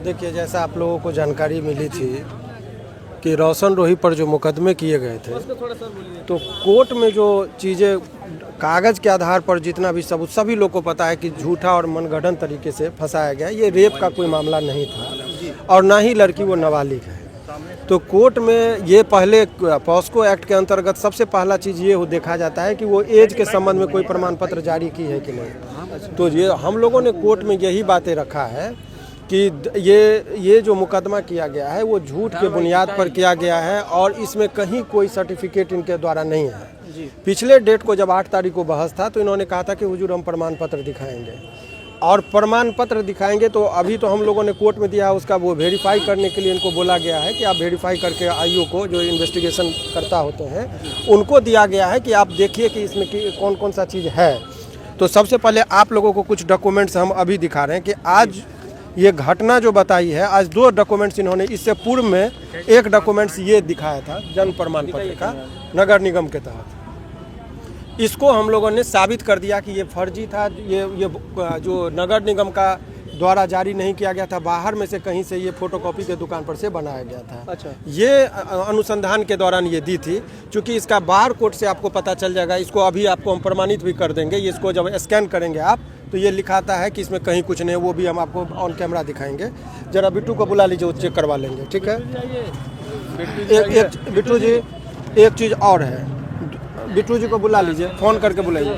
देखिए, जैसा आप लोगों को जानकारी मिली थी कि रोशन रोही पर जो मुकदमे किए गए थे, तो कोर्ट में जो चीज़ें कागज़ के आधार पर जितना भी सबूत सभी लोग को पता है कि झूठा और मनगढ़ंत तरीके से फंसाया गया। ये रेप का कोई मामला नहीं था और ना ही लड़की वो नाबालिग है। तो कोर्ट में ये पहले पॉस्को एक्ट के अंतर्गत सबसे पहला चीज़ ये देखा जाता है कि वो एज के संबंध में कोई प्रमाण पत्र जारी की है कि नहीं। तो ये हम लोगों ने कोर्ट में यही बातें रखा है कि ये जो मुकदमा किया गया है वो झूठ के बुनियाद पर किया गया है और इसमें कहीं कोई सर्टिफिकेट इनके द्वारा नहीं है। पिछले डेट को जब 8 तारीख को बहस था तो इन्होंने कहा था कि हुजूर हम प्रमाण पत्र दिखाएंगे और प्रमाण पत्र दिखाएंगे। तो अभी तो हम लोगों ने कोर्ट में दिया है, उसका वो वेरीफाई करने के लिए इनको बोला गया है कि आप वेरीफाई करके आईओ को जो इन्वेस्टिगेशन करता होते हैं उनको दिया गया है कि आप देखिए कि इसमें कौन कौन सा चीज़ है। तो सबसे पहले आप लोगों को कुछ डॉक्यूमेंट्स हम अभी दिखा रहे हैं कि आज ये घटना जो बताई है, आज 2 डॉक्यूमेंट्स इन्होंने, इससे पूर्व में एक डॉक्यूमेंट्स ये दिखाया था जन्म प्रमाण पत्र का नगर निगम के तहत। इसको हम लोगों ने साबित कर दिया कि ये फर्जी था। ये जो नगर निगम का द्वारा जारी नहीं किया गया था, बाहर में से कहीं से ये फोटोकॉपी के दुकान पर से बनाया गया था। अच्छा। ये अनुसंधान के दौरान ये दी थी। चूँकि इसका बार कोड से आपको पता चल जाएगा, इसको अभी आपको हम प्रमाणित भी कर देंगे। इसको जब स्कैन करेंगे आप तो ये लिखाता है कि इसमें कहीं कुछ नहीं है, वो भी हम आपको ऑन कैमरा दिखाएंगे। जरा बिट्टू को बुला लीजिए, वो चेक करवा लेंगे, ठीक है। बिट्टू जी, एक चीज़ और है, बिट्टू जी को बुला लीजिए, फ़ोन करके बुलाइए।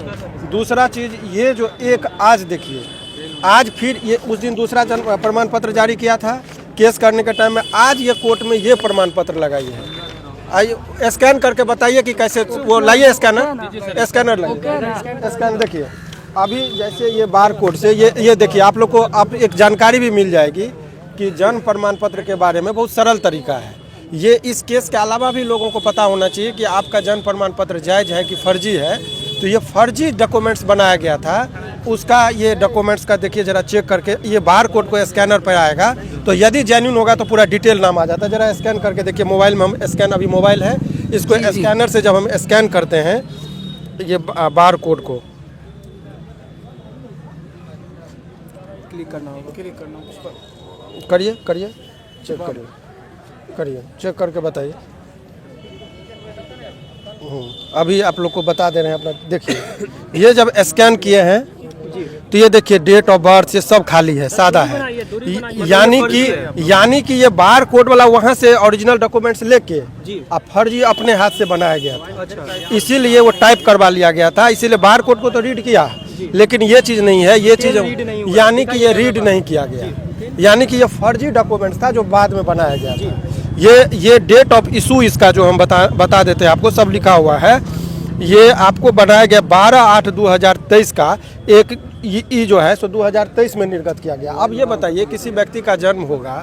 दूसरा चीज़ ये जो एक आज देखिए, आज फिर ये उस दिन दूसरा प्रमाण पत्र जारी किया था केस करने के टाइम में, आज ये कोर्ट में ये प्रमाण पत्र लगाई है। आइए स्कैन करके बताइए कि कैसे, वो लाइए स्कैनर, स्कैनर लाइए, स्कैन देखिए। अभी जैसे ये बार कोड से ये देखिए, आप लोग को आप एक जानकारी भी मिल जाएगी कि जन्म प्रमाण पत्र के बारे में बहुत सरल तरीका है। ये इस केस के अलावा भी लोगों को पता होना चाहिए कि आपका जन्म प्रमाण पत्र जायज़ है कि फर्जी है। तो ये फर्जी डॉक्यूमेंट्स बनाया गया था, उसका ये डॉक्यूमेंट्स का देखिए जरा चेक करके, ये बार कोड को स्कैनर पर आएगा तो यदि जेन्युइन होगा तो पूरा डिटेल नाम आ जाता है। जरा स्कैन करके देखिए, मोबाइल में हम स्कैन, अभी मोबाइल है, इसको स्कैनर से जब हम स्कैन करते हैं ये बार कोड को क्लिक करना होगा, करिए चेक करिए चेक करके बताइए। अभी आप लोग को बता दे रहे हैं अपना, देखिए ये जब स्कैन किए हैं तो ये देखिए डेट ऑफ बर्थ ये सब खाली है, सादा है। यानी कि ये बार कोड वाला वहाँ से ओरिजिनल डॉक्यूमेंट्स लेके अब फर्जी अपने हाथ से बनाया गया था, इसीलिए वो टाइप करवा लिया गया था। इसीलिए बार कोड को तो रीड किया, लेकिन ये चीज़ नहीं है, ये चीज़ यानी कि ये रीड नहीं किया गया, यानी कि ये फर्जी डॉक्यूमेंट्स था जो बाद में बनाया गया था। ये डेट ऑफ इशू इसका जो हम बता देते हैं आपको, सब लिखा हुआ है। ये आपको बनाया गया 12/8/2023 का एक ई जो है सो 2023 में निर्गत किया गया। अब ये बताइए, किसी व्यक्ति का जन्म होगा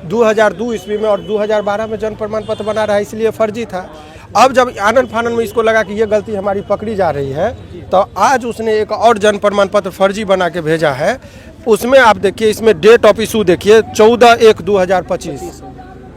2002 ईस्वी में और 2012 में जन्म प्रमाण पत्र बना रहा है, इसलिए फर्जी था। अब जब आनन फानन में इसको लगा कि ये गलती हमारी पकड़ी जा रही है, तो आज उसने एक और जन्म प्रमाण पत्र फर्जी बना के भेजा है। उसमें आप देखिए, इसमें डेट ऑफ इशू देखिए 14/1/2025,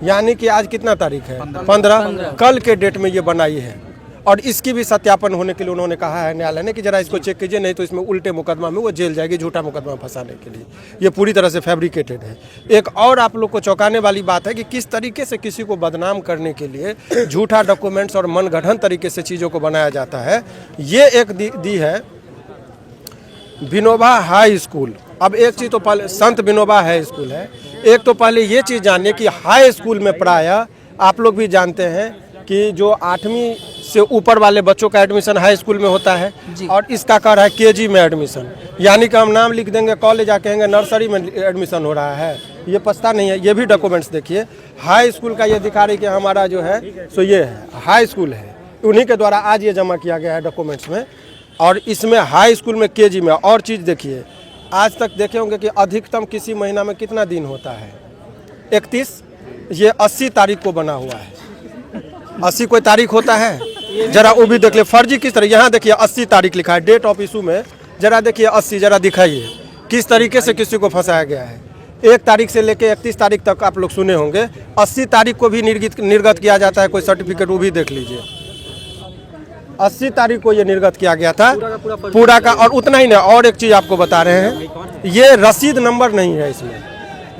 यानी कि आज कितना तारीख है, 15, कल के डेट में ये बनाई है। और इसकी भी सत्यापन होने के लिए उन्होंने कहा है न्यायालय ने कि जरा इसको चेक कीजिए, नहीं तो इसमें उल्टे मुकदमा में वो जेल जाएगी, झूठा मुकदमा फंसाने के लिए। ये पूरी तरह से फैब्रिकेटेड है। एक और आप लोग को चौंकाने वाली बात है कि किस तरीके से किसी को बदनाम करने के लिए झूठा डॉक्यूमेंट्स और मनगढ़ंत तरीके से चीज़ों को बनाया जाता है। ये एक दी है विनोबा हाई स्कूल। अब एक चीज़ तो पहले संत विनोबा हाई स्कूल है, एक तो पहले ये चीज़ जानिए कि हाई स्कूल में प्रायः आप लोग भी जानते हैं कि जो 8वीं से ऊपर वाले बच्चों का एडमिशन हाई स्कूल में होता है, और इसका कर है केजी में एडमिशन। यानी कि हम नाम लिख देंगे, कॉलेज आके कहेंगे नर्सरी में एडमिशन हो रहा है, ये पछता नहीं है। ये भी डॉक्यूमेंट्स देखिए, हाई स्कूल का ये दिखा रही कि हमारा जो है सो ये है हाई स्कूल है, उन्हीं के द्वारा आज ये जमा किया गया है डॉक्यूमेंट्स में। और इसमें हाई स्कूल में केजी में और चीज़ देखिए, आज तक देखे होंगे कि अधिकतम किसी महीना में कितना दिन होता है, 31। ये 80 तारीख को बना हुआ है, 80 कोई तारीख होता है, जरा वो भी देख ले फर्जी किस तरह। यहाँ देखिए 80 तारीख लिखा है डेट ऑफ इशू में, जरा देखिए 80, जरा दिखाइए किस तरीके से किसी को फंसाया गया है। 1 तारीख से लेके 31 तारीख तक आप लोग सुने होंगे, 80 तारीख को भी निर्गत किया जाता है कोई सर्टिफिकेट, वो भी देख लीजिए। 80 तारीख को ये निर्गत किया गया था पूरा का। और उतना ही नहीं, और एक चीज़ आपको बता रहे हैं, ये रसीद नंबर नहीं है इसमें,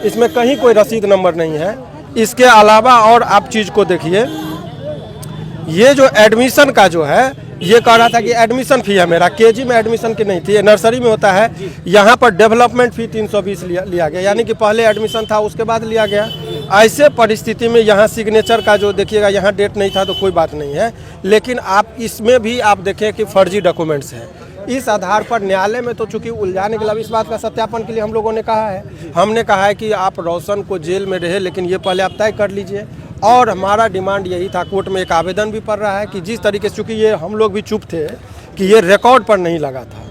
इसमें कहीं कोई रसीद नंबर नहीं है। इसके अलावा और आप चीज़ को देखिए, ये जो एडमिशन का जो है, ये कह रहा था कि एडमिशन फ़ी है मेरा, केजी में एडमिशन की नहीं थी, ये नर्सरी में होता है। यहाँ पर डेवलपमेंट फ़ी 320 लिया गया, यानी कि पहले एडमिशन था उसके बाद लिया गया। ऐसे परिस्थिति में यहाँ सिग्नेचर का जो देखिएगा, यहाँ डेट नहीं था तो कोई बात नहीं है, लेकिन आप इसमें भी आप देखें कि फर्जी डॉक्यूमेंट्स हैं। इस आधार पर न्यायालय में तो चूंकि उलझाने के लिए इस बात का सत्यापन के लिए हम लोगों ने कहा है, हमने कहा है कि आप रोशन को जेल में रहे, लेकिन ये पहले आप तय कर लीजिए। और हमारा डिमांड यही था, कोर्ट में एक आवेदन भी पड़ रहा है कि जिस तरीके से, चूँकि ये हम लोग भी चुप थे कि ये रिकॉर्ड पर नहीं लगा था,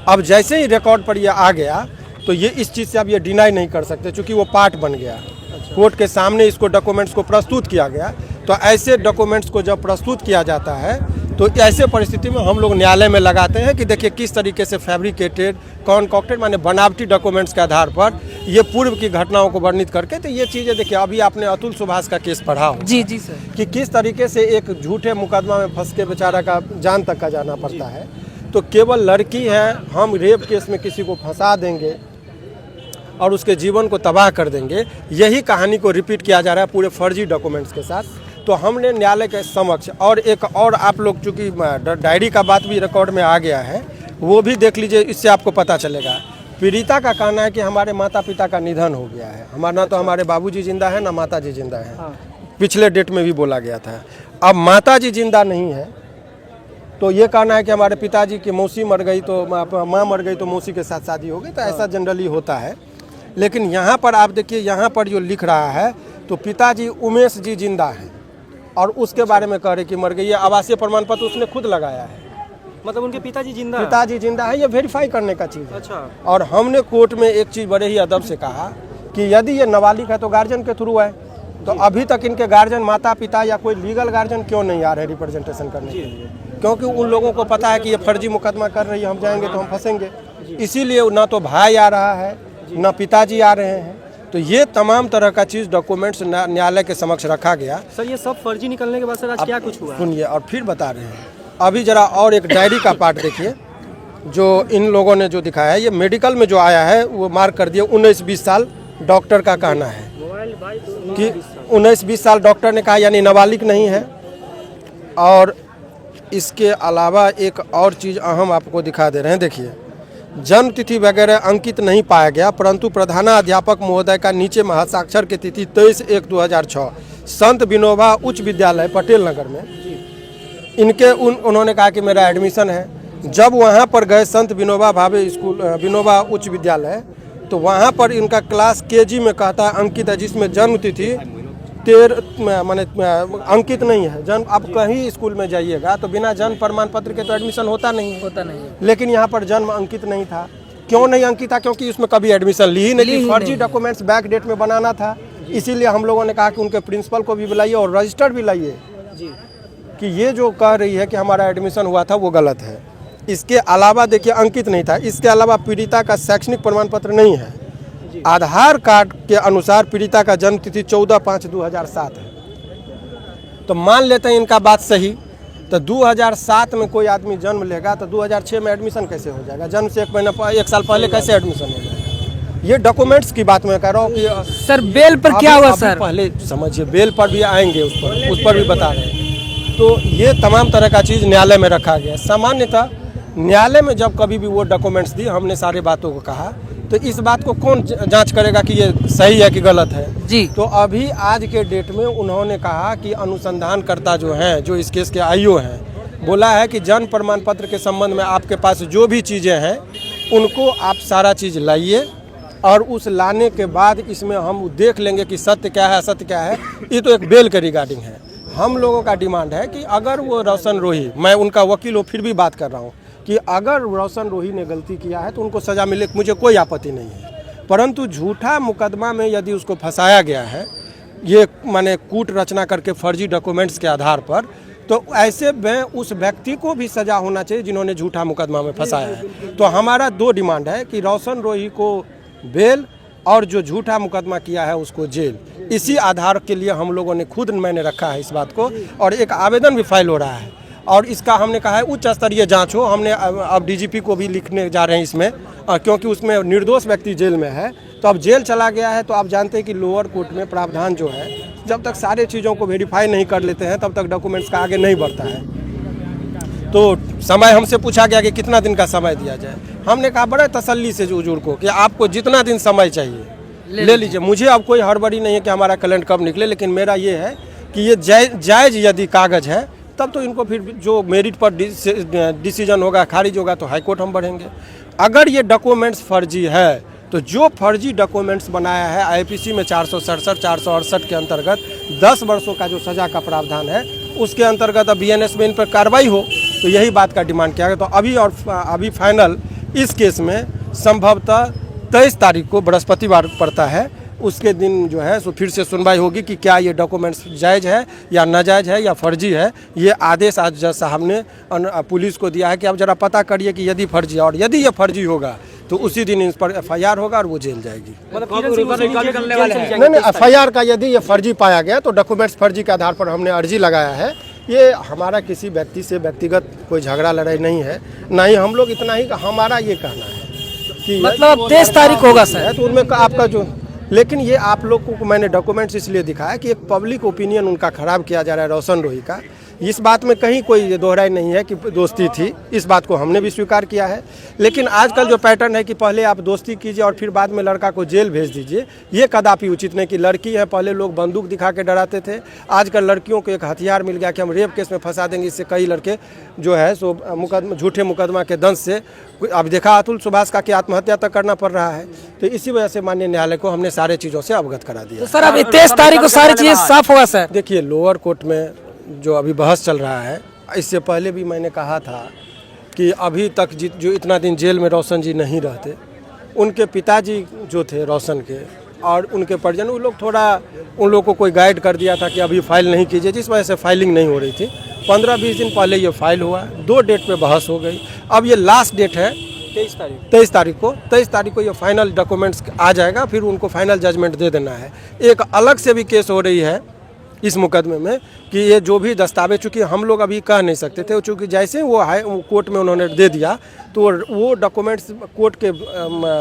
अब जैसे ही रिकॉर्ड पर ये आ गया तो ये इस चीज़ से अब ये डिनाई नहीं कर सकते, चूँकि वो पार्ट बन गया। कोर्ट के सामने इसको डॉक्यूमेंट्स को प्रस्तुत किया गया, तो ऐसे डॉक्यूमेंट्स को जब प्रस्तुत किया जाता है तो ऐसे परिस्थिति में हम लोग न्यायालय में लगाते हैं कि देखिए किस तरीके से फैब्रिकेटेड, कॉन्कॉक्टेड, माने बनावटी डॉक्यूमेंट्स के आधार पर ये पूर्व की घटनाओं को वर्णित करके, तो ये चीज़ें देखिए, अभी आपने अतुल सुभाष का केस पढ़ा हो। जी जी सर। कि किस तरीके से एक झूठे मुकदमा में फंस के बेचारा का जान तक का जाना पड़ता है। तो केवल लड़की है, हम रेप केस में किसी को फंसा देंगे और उसके जीवन को तबाह कर देंगे, यही कहानी को रिपीट किया जा रहा है पूरे फर्जी डॉक्यूमेंट्स के साथ। तो हमने न्यायालय के समक्ष, और एक और आप लोग, चूँकि डायरी का बात भी रिकॉर्ड में आ गया है, वो भी देख लीजिए, इससे आपको पता चलेगा। पीड़िता का कहना है कि हमारे माता पिता का निधन हो गया है, हमारा ना तो हमारे बाबूजी जिंदा है ना माता जी जिंदा है। पिछले डेट में भी बोला गया था। अब माता जी जिंदा नहीं है तो ये कहना है कि हमारे पिताजी की मौसी मर गई तो माँ मर गई तो मौसी के साथ शादी हो गई, तो ऐसा जनरली होता है। लेकिन यहाँ पर आप देखिए, यहाँ पर जो लिख रहा है, तो पिताजी उमेश जी जिंदा हैं और उसके बारे में कह रहे कि मर गई। ये आवासीय प्रमाण पत्र उसने खुद लगाया है, मतलब उनके पिताजी जिंदा है, ये वेरीफाई करने का चीज़ है। अच्छा। और हमने कोर्ट में एक चीज़ बड़े ही अदब से कहा कि यदि ये नाबालिग है तो गार्जियन के थ्रू है, तो अभी तक इनके गार्जियन, माता पिता या कोई लीगल गार्जियन क्यों नहीं आ रहे रिप्रेजेंटेशन करने के लिए? क्योंकि उन लोगों को पता है कि ये फर्जी मुकदमा कर रही है, हम जाएंगे तो हम फंसेंगे, इसीलिए ना तो भाई आ रहा है ना पिताजी आ रहे हैं। तो ये तमाम तरह का चीज़ डॉक्यूमेंट्स न्यायालय के समक्ष रखा गया। सर ये सब फर्जी निकलने के बाद सर आज क्या कुछ हुआ? सुनिए और फिर बता रहे हैं। अभी जरा और एक डायरी का पार्ट देखिए, जो इन लोगों ने जो दिखाया है, ये मेडिकल में जो आया है वो मार्क कर दिया 19-20 साल। डॉक्टर का कहना है कि 19-20 साल डॉक्टर ने कहा, यानी नाबालिग नहीं है। और इसके अलावा एक और चीज़ अहम आपको दिखा दे रहे हैं, देखिए, जन्म तिथि वगैरह अंकित नहीं पाया गया, परंतु प्रधानाध्यापक महोदय का नीचे में हस्ताक्षर की तिथि 23/1/2006 संत विनोबा उच्च विद्यालय पटेल नगर में इनके उन्होंने कहा कि मेरा एडमिशन है। जब वहाँ पर गए संत विनोबा भावे स्कूल, विनोबा उच्च विद्यालय, तो वहाँ पर इनका क्लास केजी में कहता है अंकित है, जिसमें जन्म तिथि 13 माने अंकित नहीं है। जन्म, आप कहीं स्कूल में जाइएगा तो बिना जन्म प्रमाण पत्र के तो एडमिशन होता नहीं है। लेकिन यहाँ पर जन्म अंकित नहीं था। क्यों नहीं अंकित था? क्योंकि उसमें कभी एडमिशन ली ही नहीं। फर्जी डॉक्यूमेंट्स बैक डेट में बनाना था, इसीलिए हम लोगों ने कहा कि उनके प्रिंसिपल को भी बुलाइए और रजिस्टर भी लाइए कि ये जो कह रही है कि हमारा एडमिशन हुआ था वो गलत है। इसके अलावा देखिए अंकित नहीं था। इसके अलावा पीड़िता का शैक्षणिक प्रमाण पत्र नहीं है। आधार कार्ड के अनुसार पीड़िता का जन्म तिथि 14/5/2007 है। तो मान लेते हैं इनका बात सही, तो 2007 में कोई आदमी जन्म लेगा तो 2006 में एडमिशन कैसे हो जाएगा? जन्म से एक साल पहले कैसे एडमिशन हो जाएगा? ये डॉक्यूमेंट्स की बात मैं कह रहा हूँ कि सर बेल पर क्या हुआ सर? पहले समझिए, बेल पर भी आएंगे, उस पर भी बता रहे हैं। तो ये तमाम तरह का चीज़ न्यायालय में रखा गया। सामान्यतः न्यायालय में जब कभी भी वो डॉक्यूमेंट्स दी, हमने सारे बातों को कहा, तो इस बात को कौन जांच करेगा कि ये सही है कि गलत है? जी। तो अभी आज के डेट में उन्होंने कहा कि अनुसंधानकर्ता जो हैं, जो इस केस के आईओ हैं, बोला है कि जन्म प्रमाण पत्र के संबंध में आपके पास जो भी चीज़ें हैं उनको आप सारा चीज़ लाइए, और उस लाने के बाद इसमें हम देख लेंगे कि सत्य क्या है असत्य क्या है। ये तो एक बेल के रिगार्डिंग है। हम लोगों का डिमांड है कि अगर वो रोशन रोही, मैं उनका वकील हूँ फिर भी बात कर रहा हूँ, कि अगर रोशन रोही ने गलती किया है तो उनको सज़ा मिले, मुझे कोई आपत्ति नहीं है। परंतु झूठा मुकदमा में यदि उसको फंसाया गया है, ये माने कूट रचना करके फर्जी डॉक्यूमेंट्स के आधार पर, तो ऐसे में उस व्यक्ति को भी सज़ा होना चाहिए जिन्होंने झूठा मुकदमा में फंसाया है। तो हमारा दो डिमांड है कि रोशन रोही को बेल और जो झूठा मुकदमा किया है उसको जेल। इसी आधार के लिए हम लोगों ने खुद, मैंने रखा है इस बात को, और एक आवेदन भी फाइल हो रहा है। और इसका हमने कहा है उच्च स्तरीय जांच हो। हमने अब डीजीपी को भी लिखने जा रहे हैं इसमें, क्योंकि उसमें निर्दोष व्यक्ति जेल में है, तो अब जेल चला गया है। तो आप जानते हैं कि लोअर कोर्ट में प्रावधान जो है, जब तक सारे चीज़ों को वेरीफाई नहीं कर लेते हैं तब तक डॉक्यूमेंट्स का आगे नहीं बढ़ता है। तो समय हमसे पूछा गया कि कितना दिन का समय दिया जाए। हमने कहा बड़े तसल्ली से हुजूर को कि आपको जितना दिन समय चाहिए ले लीजिए। मुझे अब कोई हड़बड़ी नहीं है कि हमारा कैलेंडर कब निकले, लेकिन मेरा ये है कि ये जायज़ यदि कागज़ है तब तो इनको फिर जो मेरिट पर डिसीजन होगा, खारिज होगा, तो हाई कोर्ट हम बढ़ेंगे। अगर ये डॉक्यूमेंट्स फर्जी है तो जो फर्जी डॉक्यूमेंट्स बनाया है आईपीसी में 467, 468 के अंतर्गत 10 वर्षों का जो सज़ा का प्रावधान है, उसके अंतर्गत अब बीएनएस में इन पर कार्रवाई हो, तो यही बात का डिमांड किया गया। तो अभी फाइनल इस केस में संभवतः 23 तारीख को बृहस्पतिवार पड़ता है, उसके दिन जो है सो फिर से सुनवाई होगी कि क्या ये डॉक्यूमेंट्स जायज़ है या नाजायज़ है या फर्जी है। ये आदेश आज जज साहब ने पुलिस को दिया है कि आप ज़रा पता करिए कि यदि फर्जी है, और यदि ये फर्जी होगा तो उसी दिन इस पर एफआईआर होगा और वो जेल जाएगी। नहीं, एफआईआर का यदि ये फर्जी पाया गया तो डॉक्यूमेंट्स फर्जी के आधार पर हमने अर्जी लगाया है। ये हमारा किसी व्यक्ति से व्यक्तिगत कोई झगड़ा लड़ाई नहीं है, ना ही हम लोग इतना ही हमारा ये कहना है कि मतलब 23 तारीख होगा सर। तो उनमें आपका जो, लेकिन ये आप लोग को मैंने डॉक्यूमेंट्स इसलिए दिखाया कि एक पब्लिक ओपिनियन उनका ख़राब किया जा रहा है रोशन रोही का। इस बात में कहीं कोई दोहराई नहीं है कि दोस्ती थी, इस बात को हमने भी स्वीकार किया है। लेकिन आजकल जो पैटर्न है कि पहले आप दोस्ती कीजिए और फिर बाद में लड़का को जेल भेज दीजिए, ये कदापि उचित नहीं। कि लड़की है, पहले लोग बंदूक दिखा के डराते थे, आजकल लड़कियों को एक हथियार मिल गया कि हम रेप केस में फंसा देंगे। इससे कई लड़के जो है सो झूठे मुकदमा के दंश से, अब देखा अतुल सुभाष का कि आत्महत्या तक करना पड़ रहा है। तो इसी वजह से माननीय न्यायालय को हमने सारे चीज़ों से अवगत करा दिया। तो सर अब 23 तारीख को सारी चीज़ें साफ होगा सर। देखिए, लोअर कोर्ट में जो अभी बहस चल रहा है, इससे पहले भी मैंने कहा था कि अभी तक जो इतना दिन जेल में रोशन जी नहीं रहते, उनके पिताजी जो थे रोशन के और उनके परिजन, वो लोग थोड़ा उन लोगों को कोई गाइड कर दिया था कि अभी फाइल नहीं कीजिए, जिस वजह से फाइलिंग नहीं हो रही थी। 15-20 दिन पहले ये फाइल हुआ, 2 डेट पे बहस हो गई। अब ये लास्ट डेट है 23 तारीख को ये फाइनल डॉक्यूमेंट्स आ जाएगा, फिर उनको फाइनल जजमेंट दे देना है। एक अलग से भी केस हो रही है इस मुकदमे में कि ये जो भी दस्तावेज, चूँकि हम लोग अभी कह नहीं सकते थे, चूँकि जैसे वो कोर्ट में उन्होंने दे दिया तो वो डॉक्यूमेंट्स, कोर्ट के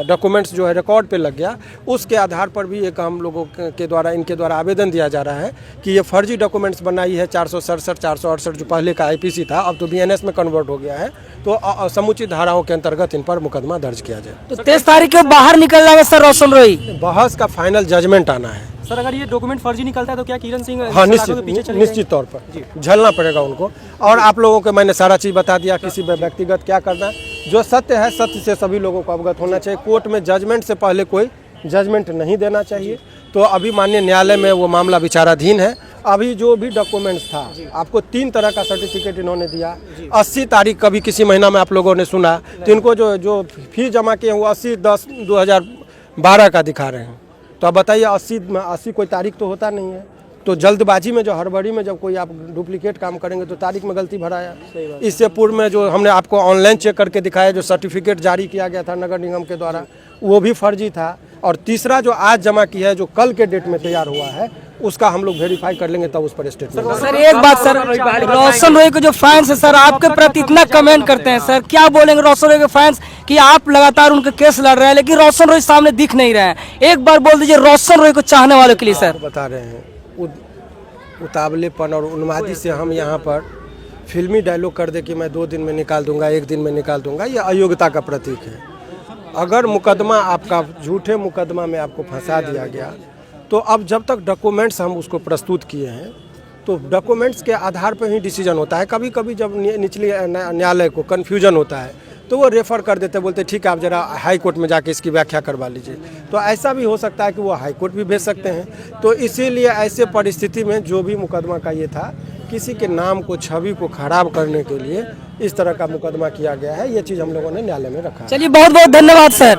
डॉक्यूमेंट्स जो है रिकॉर्ड पे लग गया। उसके आधार पर भी एक हम लोगों के द्वारा, इनके द्वारा आवेदन दिया जा रहा है कि ये फर्जी डॉक्यूमेंट्स बनाई है। 467, 468 जो पहले का आईपीसी था, अब तो बीएनएस में कन्वर्ट हो गया है, तो समुचित धाराओं के अंतर्गत इन पर मुकदमा दर्ज किया जाए। तो 23 तारीख को बाहर निकल जाएगा सर रोशन रोही। बहस का फाइनल जजमेंट आना है सर। अगर ये डॉक्यूमेंट फर्जी निकलता है तो क्या किरण सिंह, हाँ निश्चित तौर पर झेलना पड़ेगा उनको। और आप लोगों को मैंने सारा चीज़ बता दिया, किसी व्यक्तिगत क्या करना है। जो सत्य है, सत्य से सभी लोगों को अवगत होना चाहिए। कोर्ट में जजमेंट से पहले कोई जजमेंट नहीं देना चाहिए। तो अभी माननीय न्यायालय में वो मामला विचाराधीन है। अभी जो भी डॉक्यूमेंट्स था, आपको 3 तरह का सर्टिफिकेट इन्होंने दिया। 80 तारीख कभी किसी महीना में आप लोगों ने सुना, तो इनको जो फीस जमा किए हैं वो 80/10/2012 का दिखा रहे हैं। तो अब बताइए 80 कोई तारीख तो होता नहीं है। तो जल्दबाजी में, जो हड़बड़ी में जब कोई आप डुप्लीकेट काम करेंगे तो तारीख में गलती भराया। इससे पूर्व में जो हमने आपको ऑनलाइन चेक करके दिखाया, जो सर्टिफिकेट जारी किया गया था नगर निगम के द्वारा, वो भी फर्जी था। और तीसरा जो आज जमा किया है, जो कल के डेट में तैयार हुआ है, उसका हम लोग वेरीफाई कर लेंगे, तब उस पर स्टेटमेंट। सर एक बात सर, रोशन रोही के जो फैंस है सर आपके प्रति इतना कमेंट करते हैं सर, क्या बोलेंगे रोशन रोही के फैंस कि आप लगातार उनके केस लड़ रहे हैं लेकिन रोशन रोही सामने दिख नहीं रहे हैं? एक बार बोल दीजिए रोशन रोही को चाहने वालों के लिए। सर बता रहे हैं, उतावलेपन और उन्मादी से हम यहाँ पर फिल्मी डायलॉग कर दे कि मैं 2 दिन में निकाल दूंगा, 1 दिन में निकाल दूंगा, ये अयोग्यता का प्रतीक है। अगर मुकदमा आपका, झूठे मुकदमा में आपको फंसा दिया गया, तो अब जब तक डॉक्यूमेंट्स हम उसको प्रस्तुत किए हैं, तो डॉक्यूमेंट्स के आधार पर ही डिसीजन होता है। कभी कभी जब निचले न्यायालय को कन्फ्यूजन होता है तो वो रेफ़र कर देते, बोलते ठीक है आप ज़रा हाई कोर्ट में जाके इसकी व्याख्या करवा लीजिए। तो ऐसा भी हो सकता है कि वो हाई कोर्ट भी भेज सकते हैं। तो इसीलिए ऐसे परिस्थिति में जो भी मुकदमा का ये था, किसी के नाम को, छवि को खराब करने के लिए इस तरह का मुकदमा किया गया है। ये चीज़ हम लोगों ने न्यायालय में रखा है। चलिए बहुत बहुत धन्यवाद सर।